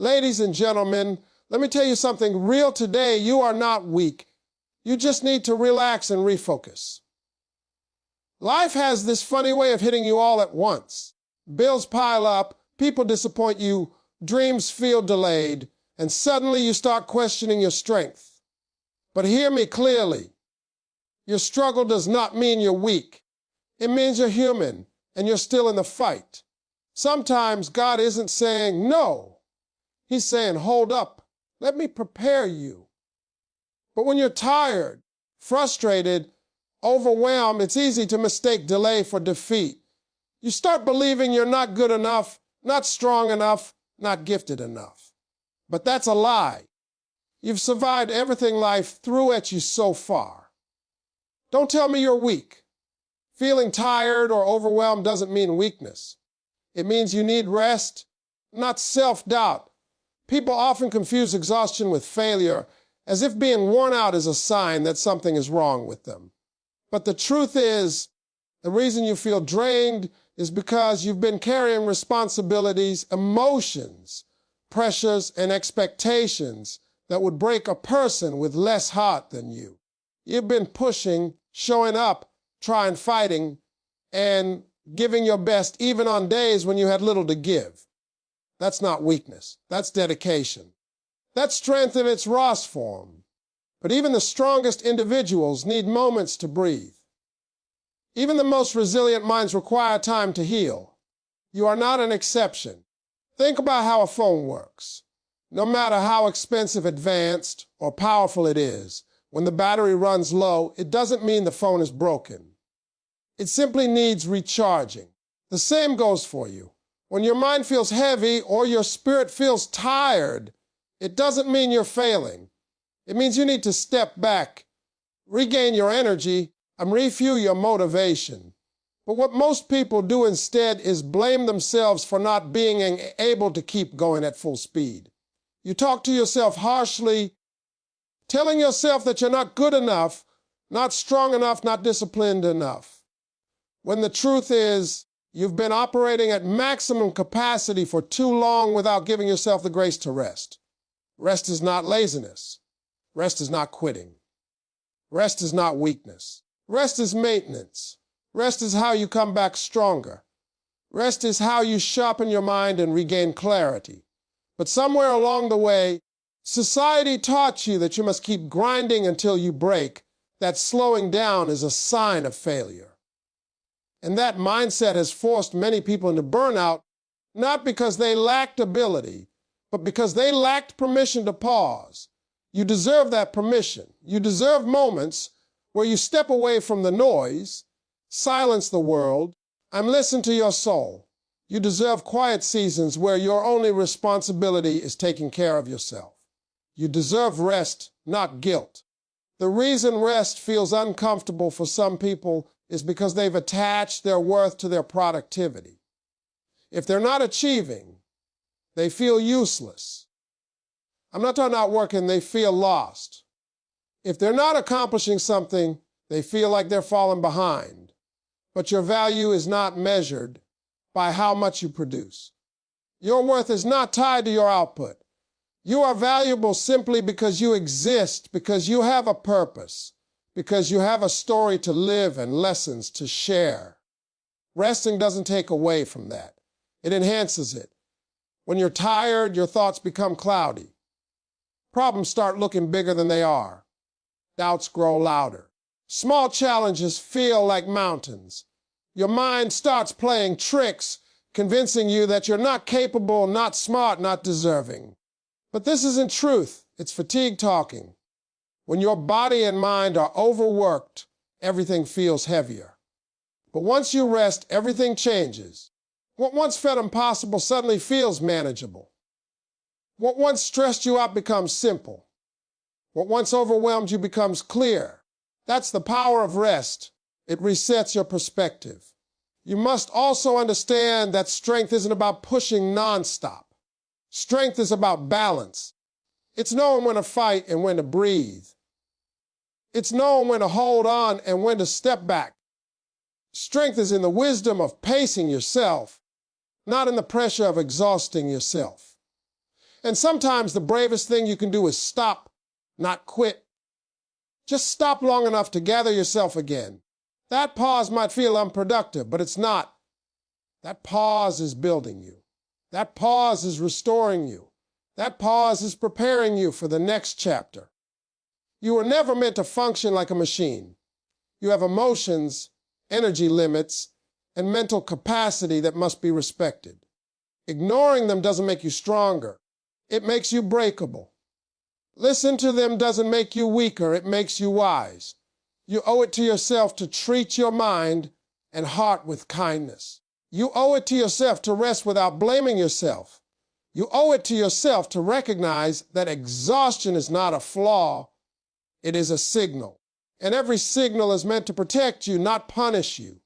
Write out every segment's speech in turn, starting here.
Ladies and gentlemen, let me tell you something real today. You are not weak. You just need to relax and refocus. Life has this funny way of hitting you all at once. Bills pile up, people disappoint you, dreams feel delayed, and suddenly you start questioning your strength. But hear me clearly. Your struggle does not mean you're weak. It means you're human and you're still in the fight. Sometimes God isn't saying no. He's saying, hold up, let me prepare you. But when you're tired, frustrated, overwhelmed, it's easy to mistake delay for defeat. You start believing you're not good enough, not strong enough, not gifted enough. But that's a lie. You've survived everything life threw at you so far. Don't tell me you're weak. Feeling tired or overwhelmed doesn't mean weakness. It means you need rest, not self-doubt. People often confuse exhaustion with failure, as if being worn out is a sign that something is wrong with them. But the truth is, the reason you feel drained is because you've been carrying responsibilities, emotions, pressures, and expectations that would break a person with less heart than you. You've been pushing, showing up, trying, fighting, and giving your best even on days when you had little to give. That's not weakness. That's dedication. That's strength in its rawest form. But even the strongest individuals need moments to breathe. Even the most resilient minds require time to heal. You are not an exception. Think about how a phone works. No matter how expensive, advanced, or powerful it is, when the battery runs low, it doesn't mean the phone is broken. It simply needs recharging. The same goes for you. When your mind feels heavy or your spirit feels tired, it doesn't mean you're failing. It means you need to step back, regain your energy, and refuel your motivation. But what most people do instead is blame themselves for not being able to keep going at full speed. You talk to yourself harshly, telling yourself that you're not good enough, not strong enough, not disciplined enough. When the truth is, you've been operating at maximum capacity for too long without giving yourself the grace to rest. Rest is not laziness. Rest is not quitting. Rest is not weakness. Rest is maintenance. Rest is how you come back stronger. Rest is how you sharpen your mind and regain clarity. But somewhere along the way, society taught you that you must keep grinding until you break, that slowing down is a sign of failure. And that mindset has forced many people into burnout, not because they lacked ability, but because they lacked permission to pause. You deserve that permission. You deserve moments where you step away from the noise, silence the world, and listen to your soul. You deserve quiet seasons where your only responsibility is taking care of yourself. You deserve rest, not guilt. The reason rest feels uncomfortable for some people is because they've attached their worth to their productivity. If they're not achieving, they feel useless. I'm not talking about working, they feel lost. If they're not accomplishing something, they feel like they're falling behind. But your value is not measured by how much you produce. Your worth is not tied to your output. You are valuable simply because you exist, because you have a purpose, because you have a story to live and lessons to share. Resting doesn't take away from that. It enhances it. When you're tired, your thoughts become cloudy. Problems start looking bigger than they are. Doubts grow louder. Small challenges feel like mountains. Your mind starts playing tricks, convincing you that you're not capable, not smart, not deserving. But this isn't truth. It's fatigue talking. When your body and mind are overworked, everything feels heavier. But once you rest, everything changes. What once felt impossible suddenly feels manageable. What once stressed you out becomes simple. What once overwhelmed you becomes clear. That's the power of rest. It resets your perspective. You must also understand that strength isn't about pushing nonstop. Strength is about balance. It's knowing when to fight and when to breathe. It's knowing when to hold on and when to step back. Strength is in the wisdom of pacing yourself, not in the pressure of exhausting yourself. And sometimes the bravest thing you can do is stop, not quit. Just stop long enough to gather yourself again. That pause might feel unproductive, but it's not. That pause is building you. That pause is restoring you. That pause is preparing you for the next chapter. You were never meant to function like a machine. You have emotions, energy limits, and mental capacity that must be respected. Ignoring them doesn't make you stronger. It makes you breakable. Listen to them doesn't make you weaker. It makes you wise. You owe it to yourself to treat your mind and heart with kindness. You owe it to yourself to rest without blaming yourself. You owe it to yourself to recognize that exhaustion is not a flaw. It is a signal. And every signal is meant to protect you, not punish you.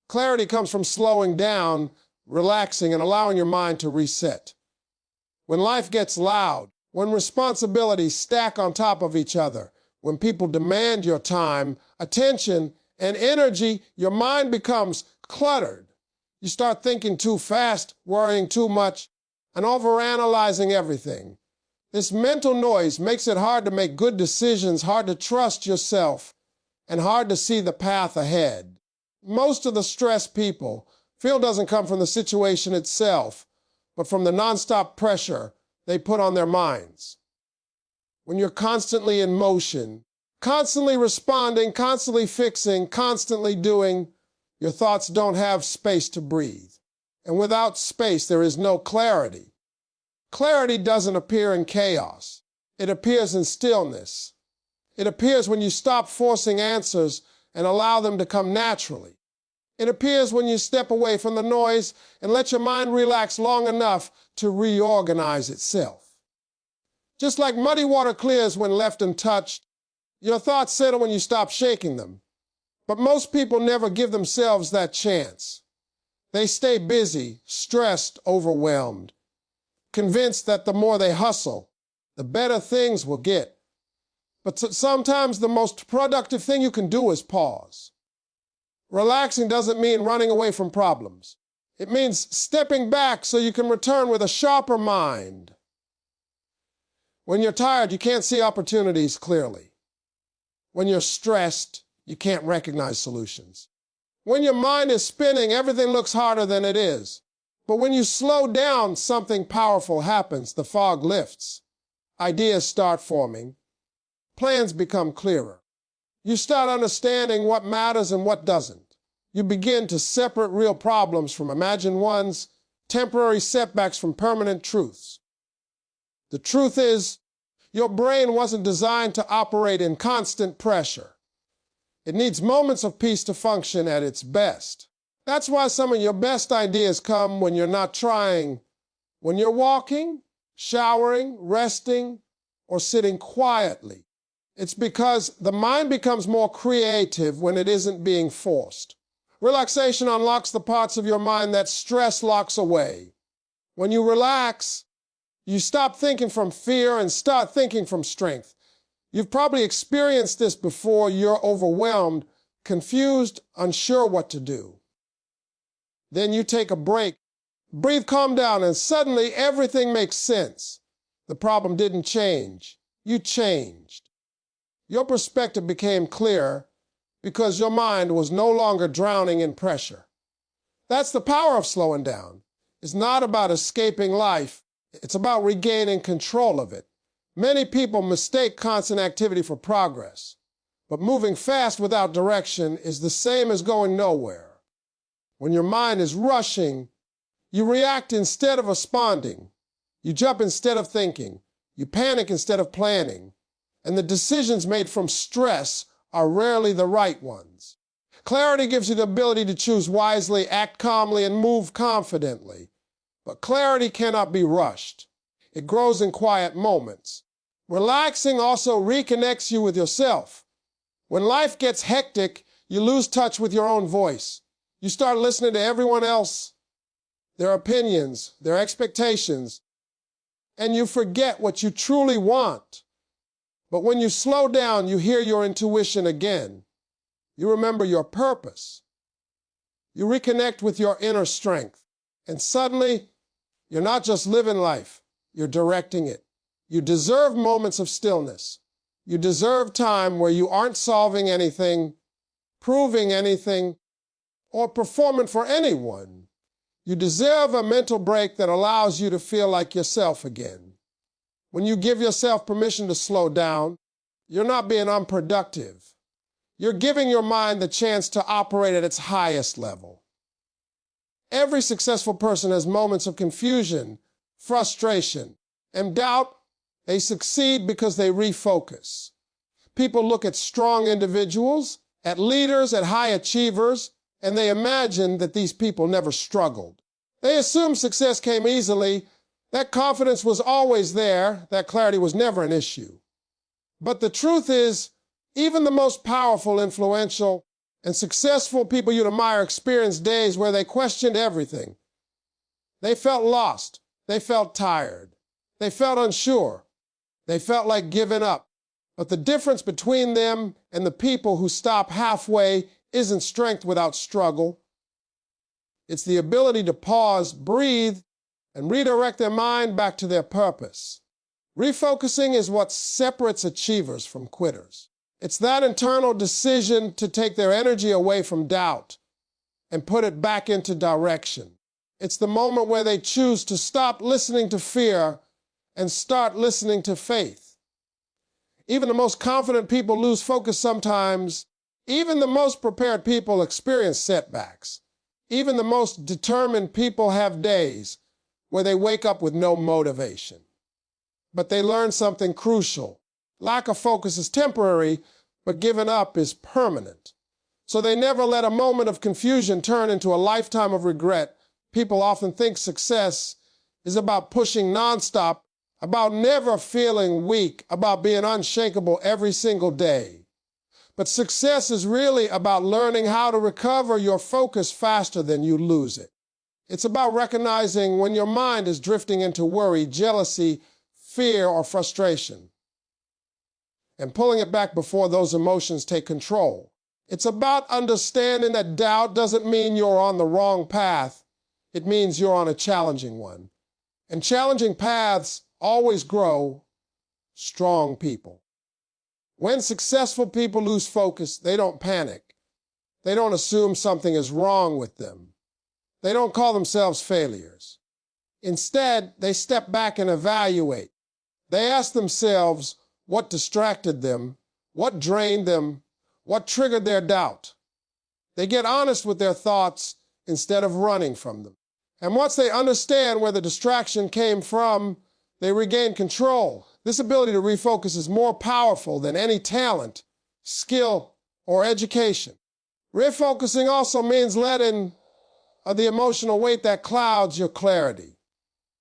Clarity comes from slowing down, relaxing, and allowing your mind to reset. When life gets loud, when responsibilities stack on top of each other, when people demand your time, attention, and energy, your mind becomes cluttered. You start thinking too fast, worrying too much, and overanalyzing everything. This mental noise makes it hard to make good decisions, hard to trust yourself, and hard to see the path ahead. Most of the stressed people feel doesn't come from the situation itself, but from the nonstop pressure they put on their minds. When you're constantly in motion, constantly responding, constantly fixing, constantly doing, your thoughts don't have space to breathe. And without space, there is no clarity. Clarity doesn't appear in chaos. It appears in stillness. It appears when you stop forcing answers and allow them to come naturally. It appears when you step away from the noise and let your mind relax long enough to reorganize itself. Just like muddy water clears when left untouched, your thoughts settle when you stop shaking them. But most people never give themselves that chance. They stay busy, stressed, overwhelmed, convinced that the more they hustle, the better things will get. But sometimes the most productive thing you can do is pause. Relaxing doesn't mean running away from problems. It means stepping back so you can return with a sharper mind. When you're tired, you can't see opportunities clearly. When you're stressed, you can't recognize solutions. When your mind is spinning, everything looks harder than it is. But when you slow down, something powerful happens. The fog lifts. Ideas start forming. Plans become clearer. You start understanding what matters and what doesn't. You begin to separate real problems from imagined ones, temporary setbacks from permanent truths. The truth is, your brain wasn't designed to operate in constant pressure. It needs moments of peace to function at its best. That's why some of your best ideas come when you're not trying, when you're walking, showering, resting, or sitting quietly. It's because the mind becomes more creative when it isn't being forced. Relaxation unlocks the parts of your mind that stress locks away. When you relax, you stop thinking from fear and start thinking from strength. You've probably experienced this before. You're overwhelmed, confused, unsure what to do. Then you take a break, breathe, calm down, and suddenly everything makes sense. The problem didn't change. You changed. Your perspective became clearer because your mind was no longer drowning in pressure. That's the power of slowing down. It's not about escaping life. It's about regaining control of it. Many people mistake constant activity for progress, but moving fast without direction is the same as going nowhere. When your mind is rushing, you react instead of responding. You jump instead of thinking. You panic instead of planning. And the decisions made from stress are rarely the right ones. Clarity gives you the ability to choose wisely, act calmly, and move confidently. But clarity cannot be rushed. It grows in quiet moments. Relaxing also reconnects you with yourself. When life gets hectic, you lose touch with your own voice. You start listening to everyone else, their opinions, their expectations, and you forget what you truly want. But when you slow down, you hear your intuition again. You remember your purpose. You reconnect with your inner strength. And suddenly, you're not just living life. You're directing it. You deserve moments of stillness. You deserve time where you aren't solving anything, proving anything, or performing for anyone. You deserve a mental break that allows you to feel like yourself again. When you give yourself permission to slow down, you're not being unproductive. You're giving your mind the chance to operate at its highest level. Every successful person has moments of confusion, frustration, and doubt. They succeed because they refocus. People look at strong individuals, at leaders, at high achievers, and they imagine that these people never struggled. They assume success came easily. That confidence was always there. That clarity was never an issue. But the truth is, even the most powerful, influential, and successful people you'd admire experienced days where they questioned everything. They felt lost. They felt tired. They felt unsure. They felt like giving up. But the difference between them and the people who stop halfway isn't strength without struggle. It's the ability to pause, breathe, and redirect their mind back to their purpose. Refocusing is what separates achievers from quitters. It's that internal decision to take their energy away from doubt and put it back into direction. It's the moment where they choose to stop listening to fear and start listening to faith. Even the most confident people lose focus sometimes. Even the most prepared people experience setbacks. Even the most determined people have days where they wake up with no motivation. But they learn something crucial. Lack of focus is temporary, but giving up is permanent. So they never let a moment of confusion turn into a lifetime of regret. People often think success is about pushing nonstop, about never feeling weak, about being unshakable every single day. But success is really about learning how to recover your focus faster than you lose it. It's about recognizing when your mind is drifting into worry, jealousy, fear, or frustration, and pulling it back before those emotions take control. It's about understanding that doubt doesn't mean you're on the wrong path. It means you're on a challenging one. And challenging paths always grow strong people. When successful people lose focus, they don't panic. They don't assume something is wrong with them. They don't call themselves failures. Instead, they step back and evaluate. They ask themselves what distracted them, what drained them, what triggered their doubt. They get honest with their thoughts instead of running from them. And once they understand where the distraction came from, they regain control. This ability to refocus is more powerful than any talent, skill, or education. Refocusing also means letting the emotional weight that clouds your clarity.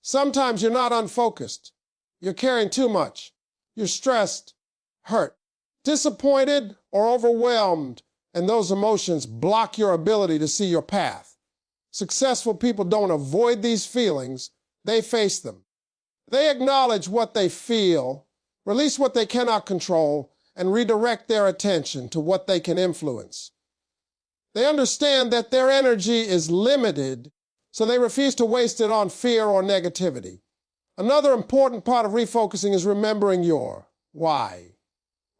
Sometimes you're not unfocused. You're carrying too much. You're stressed, hurt, disappointed, or overwhelmed, and those emotions block your ability to see your path. Successful people don't avoid these feelings, they face them. They acknowledge what they feel, release what they cannot control, and redirect their attention to what they can influence. They understand that their energy is limited, so they refuse to waste it on fear or negativity. Another important part of refocusing is remembering your why.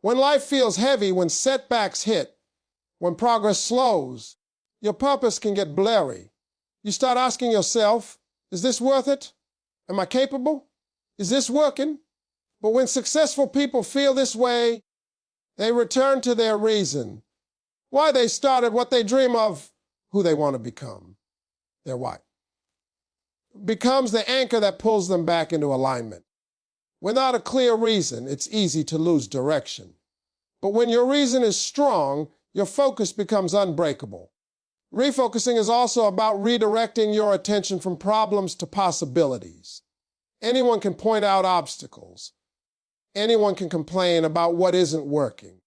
When life feels heavy, when setbacks hit, when progress slows, your purpose can get blurry. You start asking yourself, is this worth it? Am I capable? Is this working? But when successful people feel this way, they return to their reason, why they started, what they dream of, who they want to become. Their why becomes the anchor that pulls them back into alignment. Without a clear reason, it's easy to lose direction. But when your reason is strong, your focus becomes unbreakable. Refocusing is also about redirecting your attention from problems to possibilities. Anyone can point out obstacles. Anyone can complain about what isn't working.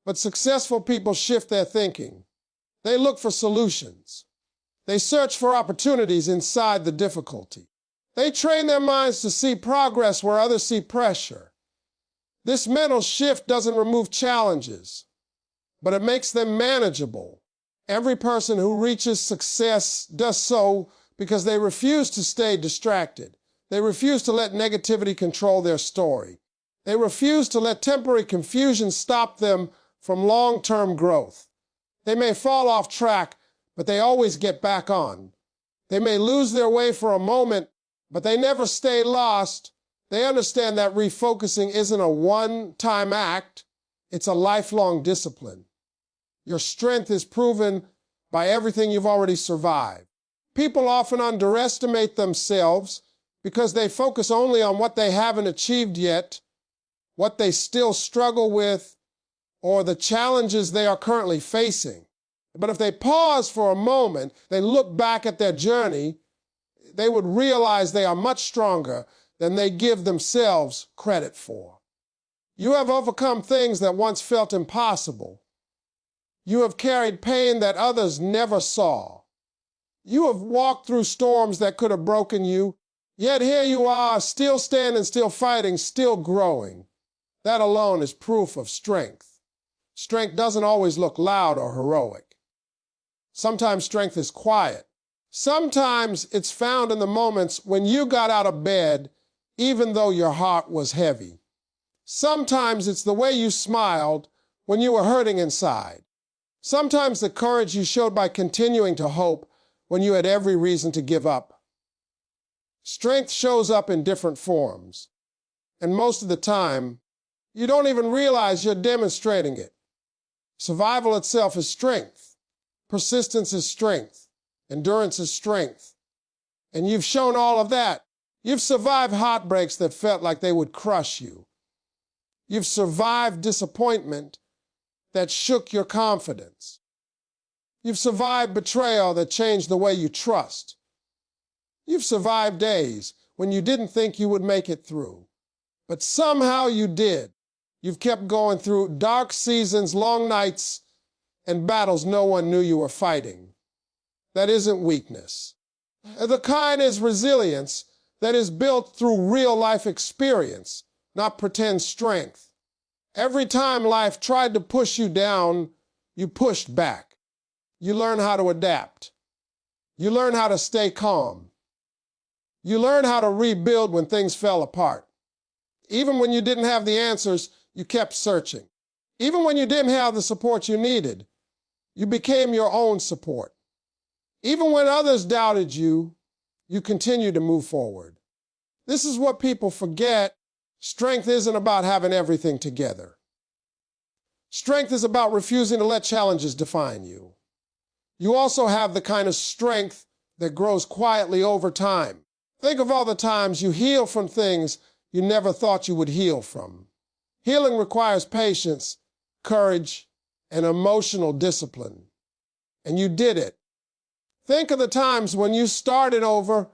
But successful people shift their thinking. They look for solutions. They search for opportunities inside the difficulty. They train their minds to see progress where others see pressure. This mental shift doesn't remove challenges, but it makes them manageable. Every person who reaches success does so because they refuse to stay distracted. They refuse to let negativity control their story. They refuse to let temporary confusion stop them from long-term growth. They may fall off track, but they always get back on. They may lose their way for a moment, but they never stay lost. They understand that refocusing isn't a one-time act. It's a lifelong discipline. Your strength is proven by everything you've already survived. People often underestimate themselves because they focus only on what they haven't achieved yet, what they still struggle with, or the challenges they are currently facing. But if they pause for a moment, they look back at their journey, they would realize they are much stronger than they give themselves credit for. You have overcome things that once felt impossible. You have carried pain that others never saw. You have walked through storms that could have broken you, yet here you are, still standing, still fighting, still growing. That alone is proof of strength. Strength doesn't always look loud or heroic. Sometimes strength is quiet. Sometimes it's found in the moments when you got out of bed, even though your heart was heavy. Sometimes it's the way you smiled when you were hurting inside. Sometimes the courage you showed by continuing to hope when you had every reason to give up. Strength shows up in different forms, and most of the time, you don't even realize you're demonstrating it. Survival itself is strength. Persistence is strength. Endurance is strength. And you've shown all of that. You've survived heartbreaks that felt like they would crush you. You've survived disappointment that shook your confidence. You've survived betrayal that changed the way you trust. You've survived days when you didn't think you would make it through, but somehow you did. You've kept going through dark seasons, long nights, and battles no one knew you were fighting. That isn't weakness. The kind is resilience that is built through real-life experience, not pretend strength. Every time life tried to push you down, you pushed back. You learn how to adapt. You learn how to stay calm. You learn how to rebuild when things fell apart. Even when you didn't have the answers, you kept searching. Even when you didn't have the support you needed, you became your own support. Even when others doubted you, you continued to move forward. This is what people forget. Strength isn't about having everything together. Strength is about refusing to let challenges define you. You also have the kind of strength that grows quietly over time. Think of all the times you heal from things you never thought you would heal from. Healing requires patience, courage, and emotional discipline. And you did it. Think of the times when you started over,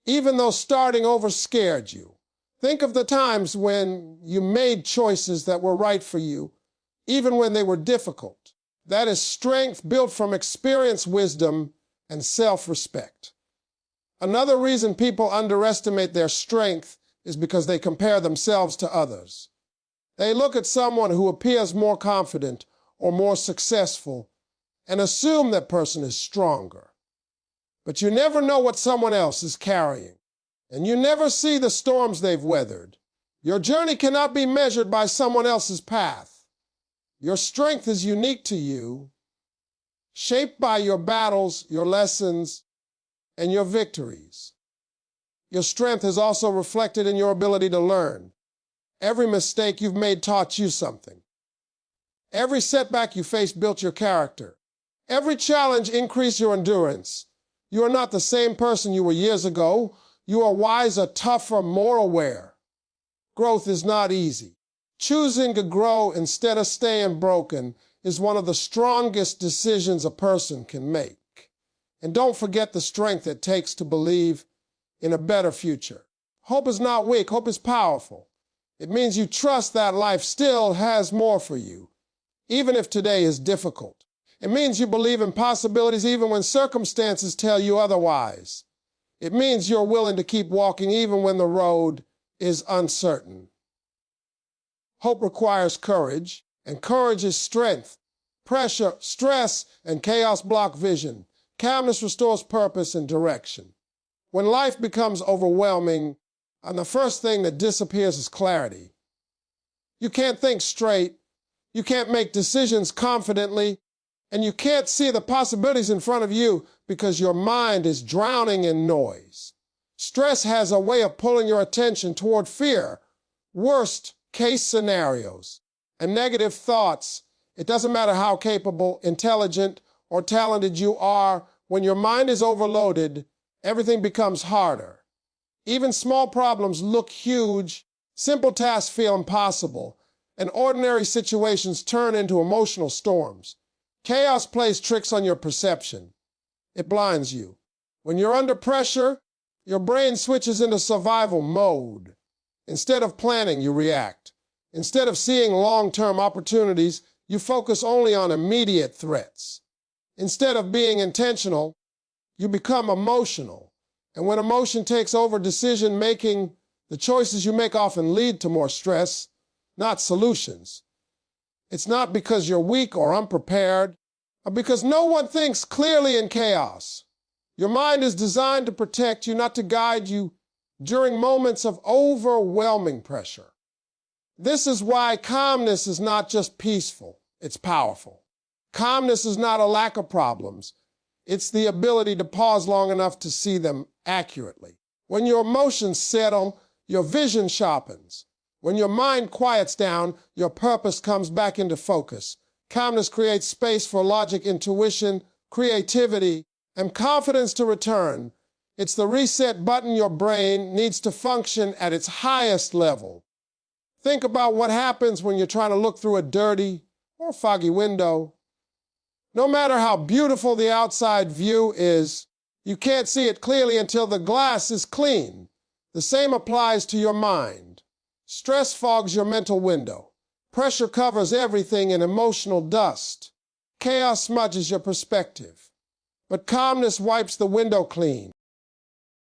even though starting over scared you. Think of the times when you made choices that were right for you, even when they were difficult. That is strength built from experience, wisdom, and self-respect. Another reason people underestimate their strength is because they compare themselves to others. They look at someone who appears more confident or more successful and assume that person is stronger. But you never know what someone else is carrying, and you never see the storms they've weathered. Your journey cannot be measured by someone else's path. Your strength is unique to you, shaped by your battles, your lessons, and your victories. Your strength is also reflected in your ability to learn. Every mistake you've made taught you something. Every setback you faced built your character. Every challenge increased your endurance. You are not the same person you were years ago. You are wiser, tougher, more aware. Growth is not easy. Choosing to grow instead of staying broken is one of the strongest decisions a person can make. And don't forget the strength it takes to believe in a better future. Hope is not weak. Hope is powerful. It means you trust that life still has more for you, even if today is difficult. It means you believe in possibilities even when circumstances tell you otherwise. It means you're willing to keep walking even when the road is uncertain. Hope requires courage, and courage is strength. Pressure, stress, and chaos block vision. Calmness restores purpose and direction. When life becomes overwhelming, And the first thing that disappears is clarity. You can't think straight, you can't make decisions confidently, and you can't see the possibilities in front of you because your mind is drowning in noise. Stress has a way of pulling your attention toward fear, worst case scenarios, and negative thoughts. It doesn't matter how capable, intelligent, or talented you are, when your mind is overloaded, everything becomes harder. Even small problems look huge, simple tasks feel impossible, and ordinary situations turn into emotional storms. Chaos plays tricks on your perception. It blinds you. When you're under pressure, your brain switches into survival mode. Instead of planning, you react. Instead of seeing long-term opportunities, you focus only on immediate threats. Instead of being intentional, you become emotional. And when emotion takes over decision-making, the choices you make often lead to more stress, not solutions. It's not because you're weak or unprepared, but because no one thinks clearly in chaos. Your mind is designed to protect you, not to guide you during moments of overwhelming pressure. This is why calmness is not just peaceful, it's powerful. Calmness is not a lack of problems. It's the ability to pause long enough to see them accurately. When your emotions settle, your vision sharpens. When your mind quiets down, your purpose comes back into focus. Calmness creates space for logic, intuition, creativity, and confidence to return. It's the reset button your brain needs to function at its highest level. Think about what happens when you're trying to look through a dirty or foggy window. No matter how beautiful the outside view is, you can't see it clearly until the glass is clean. The same applies to your mind. Stress fogs your mental window. Pressure covers everything in emotional dust. Chaos smudges your perspective. But calmness wipes the window clean.